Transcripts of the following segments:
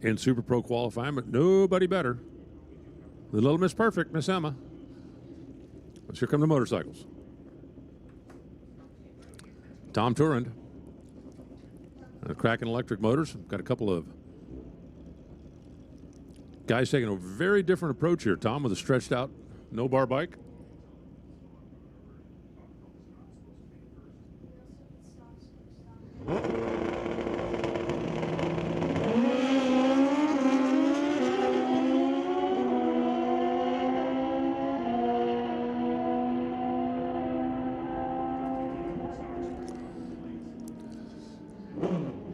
in Super Pro qualifying, but nobody better. The little Miss Perfect, Miss Emma. But here come the motorcycles. Tom Turand. Kraken Electric Motors. Got a couple of guys taking a very different approach here. Tom with a stretched out no bar bike.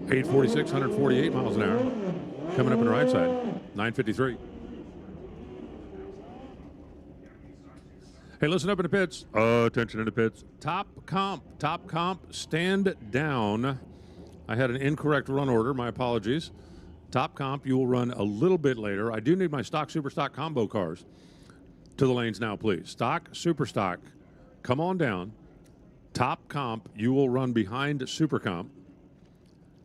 .846, 148 miles an hour. Coming up on the right side, 953. Hey, listen up in the pits. Attention in the pits. Top comp, stand down. I had an incorrect run order. My apologies. Top comp, you will run a little bit later. I do need my stock, super stock combo cars to the lanes now, please. Stock, super stock, come on down. Top comp, you will run behind super comp.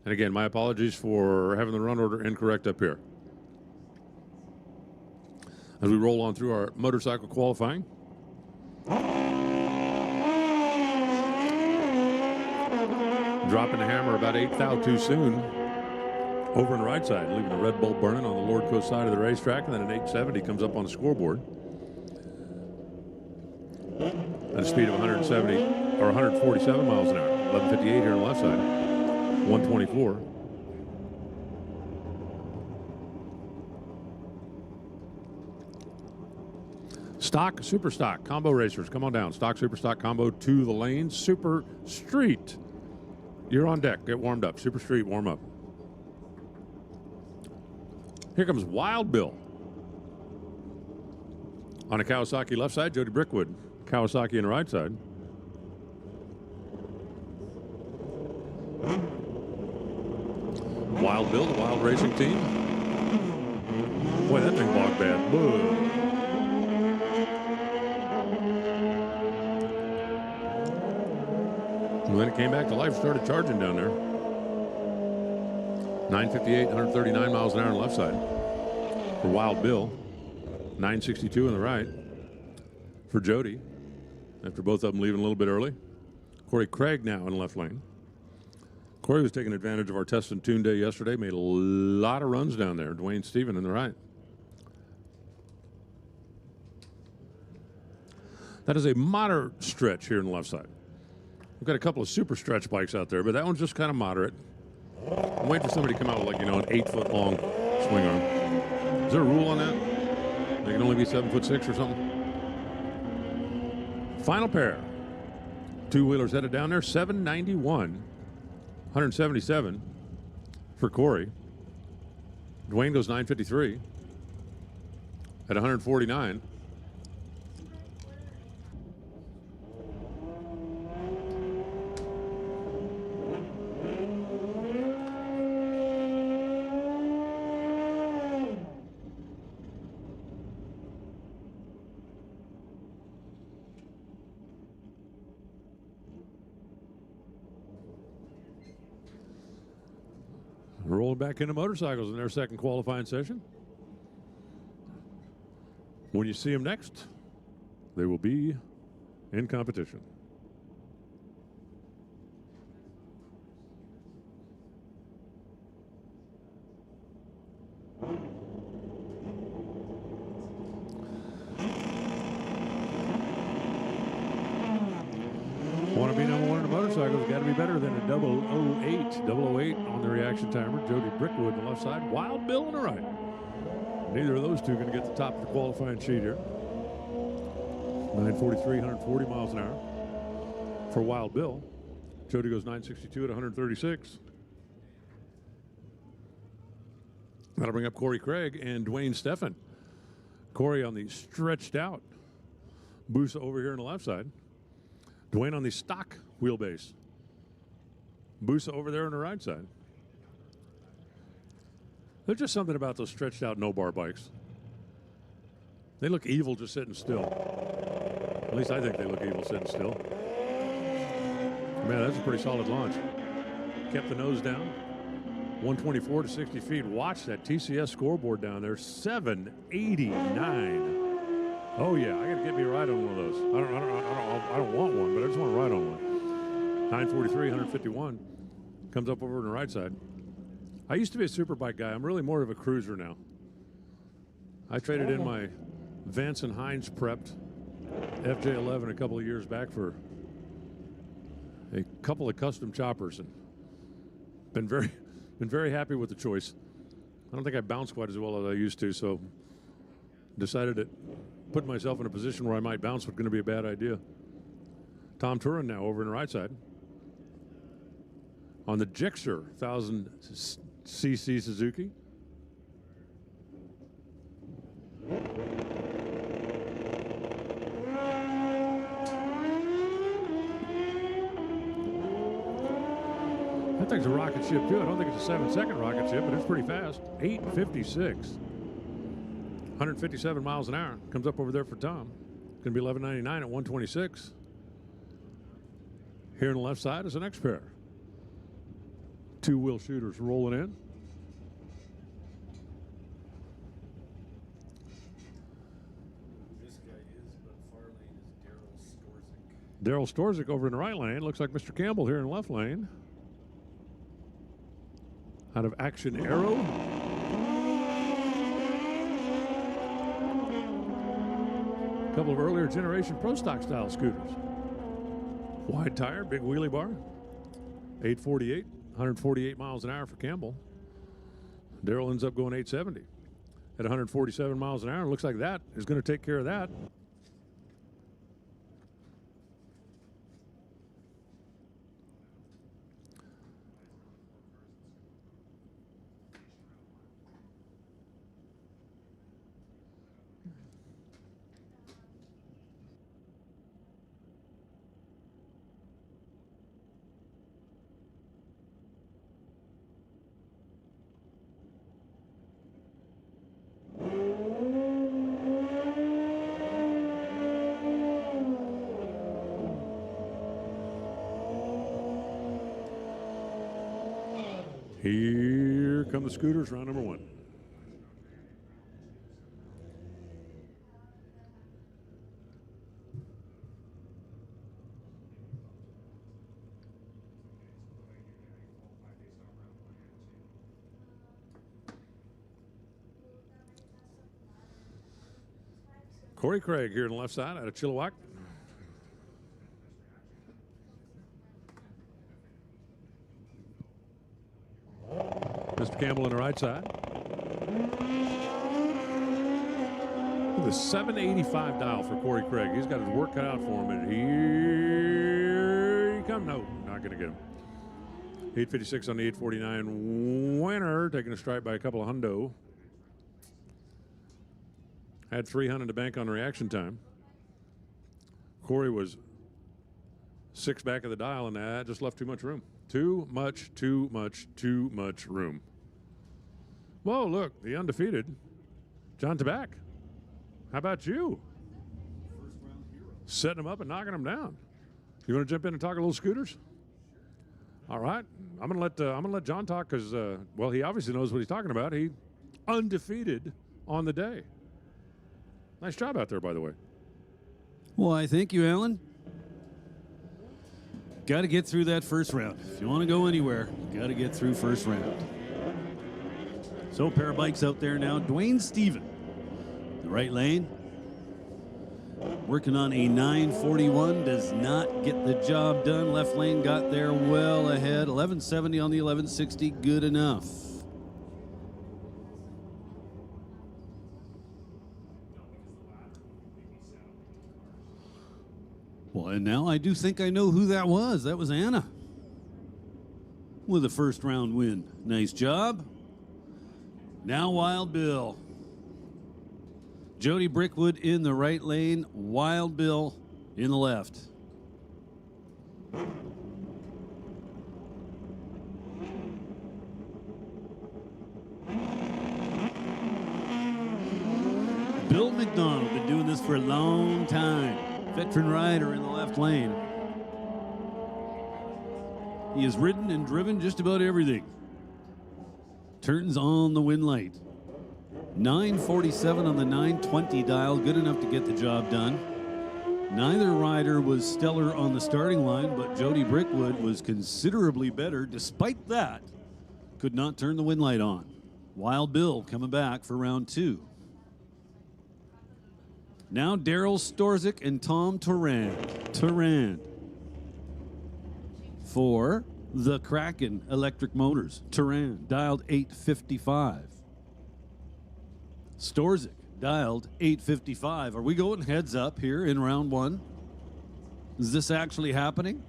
And again, my apologies for having the run order incorrect up here. As we roll on through our motorcycle qualifying. Dropping the hammer about 8 thou too soon. Over on the right side, leaving the Red Bull burning on the Lord Coast side of the racetrack, and then an 870 comes up on the scoreboard. At a speed of 170 or 147 miles an hour. 1158 here on the left side. 124. Stock, super stock, combo racers, come on down. Stock, super stock, combo to the lanes. Super street, you're on deck. Get warmed up. Super street, warm up. Here comes Wild Bill. On the Kawasaki left side, Jody Brickwood. Kawasaki on the right side. Wild Bill, the Wild Racing team. Boy, that thing bogged bad. Whoa. And then it came back to life, started charging down there. 958, 139 miles an hour on the left side for Wild Bill. 962 on the right for Jody, after both of them leaving a little bit early. Corey Craig now in the left lane. Corey was taking advantage of our test and tune day yesterday. Made a lot of runs down there. Dwayne Steven in the right. That is a moderate stretch here on the left side. We've got a couple of super stretch bikes out there, but that one's just kind of moderate. I'm waiting for somebody to come out with, like, you know, an 8-foot long swing arm. Is there a rule on that? They can only be 7'6" or something? Final pair. Two-wheelers headed down there. 791. 177 for Corey. Dwayne goes 953 at 149. Rolling back into motorcycles in their second qualifying session. When you see them next, they will be in competition. Want to be number one in the motorcycles, got to be better than a 008. 008 on the reaction timer. Jody Brickwood on the left side, Wild Bill on the right. Neither of those two going to get the top of the qualifying sheet here. 943, 140 miles an hour for Wild Bill. Jody goes 962 at 136. That'll bring up Corey Craig and Dwayne Steffen. Corey on the stretched out Busa over here on the left side. Dwayne on the stock wheelbase. Busa over there on the right side. There's just something about those stretched out no-bar bikes. They look evil just sitting still. At least I think they look evil sitting still. Man, that's a pretty solid launch. Kept the nose down. 124 to 60 feet. Watch that TCS scoreboard down there. 789. Oh yeah, I got to get me a ride on one of those. I don't want one, but I just want to ride on one. 943, 151. Comes up over on the right side. I used to be a superbike guy. I'm really more of a cruiser now. I traded in my Vance and Hines prepped FJ11 a couple of years back for a couple of custom choppers, and been very happy with the choice. I don't think I bounce quite as well as I used to, so decided that putting myself in a position where I might bounce was going to be a bad idea. Tom Turin now over on the right side on the Gixxer 1000cc Suzuki. That thing's a rocket ship too. I don't think it's a 7-second rocket ship, but it's pretty fast. 8:56. 157 miles an hour. Comes up over there for Tom. It's going to be $11.99 at 126. Here on the left side is the next pair. Two-wheel shooters rolling in. This guy is, but far lane is Daryl Storzik over in the right lane. Looks like Mr. Campbell here in the left lane. Out of Action Arrow. A couple of earlier generation Pro Stock style scooters. Wide tire, big wheelie bar. 848, 148 miles an hour for Campbell. Daryl ends up going 870 at 147 miles an hour. Looks like that is going to take care of that. Here come the scooters, round number one. Corey Craig here on the left side out of Chilliwack. Mr. Campbell on the right side. The 785 dial for Corey Craig. He's got his work cut out for him, and here he comes. No, not going to get him. 856 on the 849 winner, taking a strike by a couple of hundo. Had 300 in the bank on the reaction time. Corey was 6 back of the dial, and that just left too much room. Too much room. Whoa, look, the undefeated John Tabak. How about you? First round hero. Setting them up and knocking them down. You want to jump in and talk a little scooters? All right. I'm gonna let John talk because well, he obviously knows what he's talking about. He undefeated on the day. Nice job out there, by the way. Why, thank you, Alan. Got to get through that first round. If you want to go anywhere, got to get through first round. So, pair of bikes out there now. Dwayne Steven, the right lane. Working on a 941, does not get the job done. Left lane got there well ahead. 1170 on the 1160, good enough. Well, and now I do think I know who that was. That was Anna with a first round win. Nice job. Now Wild Bill. Jody Brickwood in the right lane, Wild Bill in the left. Bill McDonald, been doing this for a long time. Veteran rider in the left lane. He has ridden and driven just about everything. Turns on the win light. 947 on the 920 dial, good enough to get the job done. Neither rider was stellar on the starting line, but Jody Brickwood was considerably better. Despite that, could not turn the win light on. Wild Bill coming back for round 2. Now Daryl Storzik and Tom Turand for the Kraken Electric Motors. Turand dialed 855. Storzik dialed 855. Are we going heads up here in round 1? Is this actually happening?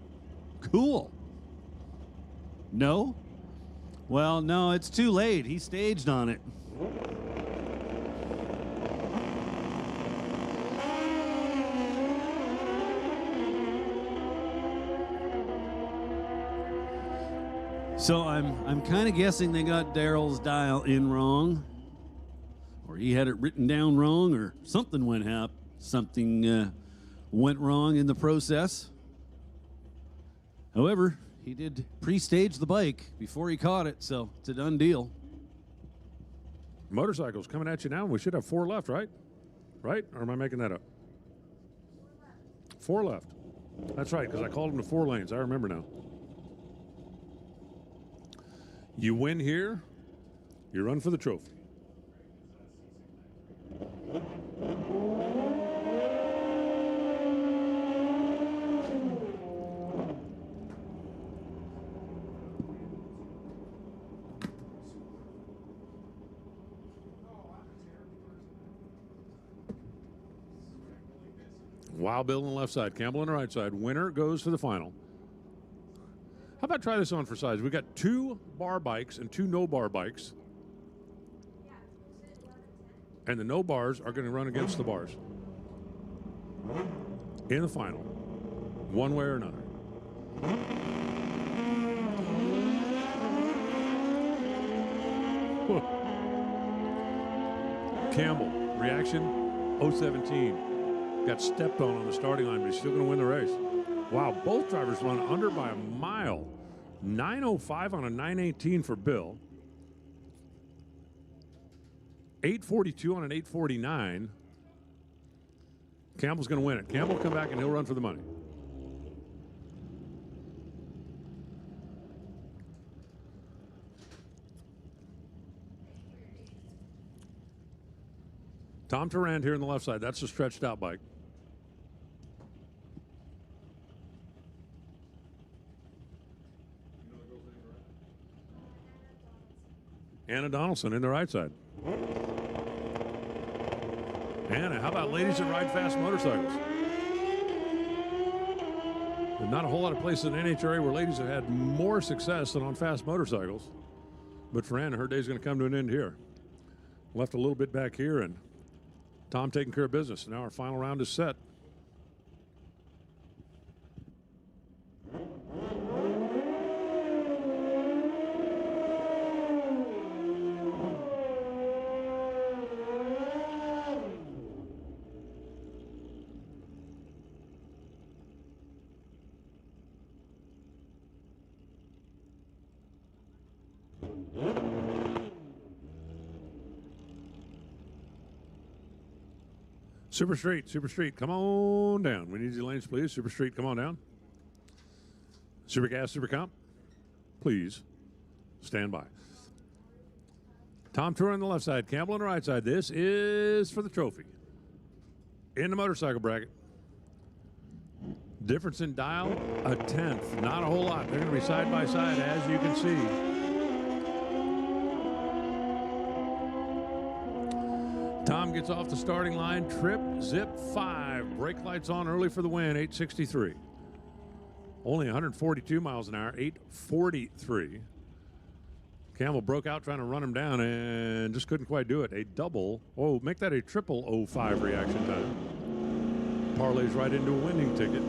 Cool. No? Well, no, it's too late. He staged on it. So I'm kind of guessing they got Daryl's dial in wrong, or he had it written down wrong, or something went wrong in the process. However, he did pre-stage the bike before he caught it, so it's a done deal. Motorcycles coming at you now. We should have 4 left, right? Right? Or am I making that up? 4 left. That's right, because I called them to 4 lanes. I remember now. You win here, you run for the trophy. Wild Bill on the left side, Campbell on the right side. Winner goes to the final. How about try this on for size? We got 2 bar bikes and 2 no bar bikes. And the no bars are going to run against the bars in the final, one way or another. Whoa. Campbell, reaction 017. Got stepped on the starting line, but he's still going to win the race. Wow, both drivers run under by a mile. 9:05 on a 9:18 for Bill. 8:42 on an 8:49. Campbell's going to win it. Campbell will come back and he'll run for the money. Tom Turand here on the left side. That's the stretched out bike. Anna Donaldson in the right side. Anna, how about ladies that ride fast motorcycles? There's not a whole lot of places in NHRA where ladies have had more success than on fast motorcycles. But for Anna, her day's going to come to an end here. Left a little bit back here, and Tom taking care of business. Now our final round is set. Super Street, come on down. We need your lanes, please. Super Street, come on down. Super Gas, Super Comp, please stand by. Tom Tour on the left side, Campbell on the right side. This is for the trophy. In the motorcycle bracket. Difference in dial, 1/10. Not a whole lot. They're going to be side by side, as you can see. Tom gets off the starting line, trip, zip 5. Brake lights on early for the win, 863. Only 142 miles an hour, 843. Campbell broke out trying to run him down and just couldn't quite do it. A double, make that a triple 05 reaction time. Parlays right into a winning ticket.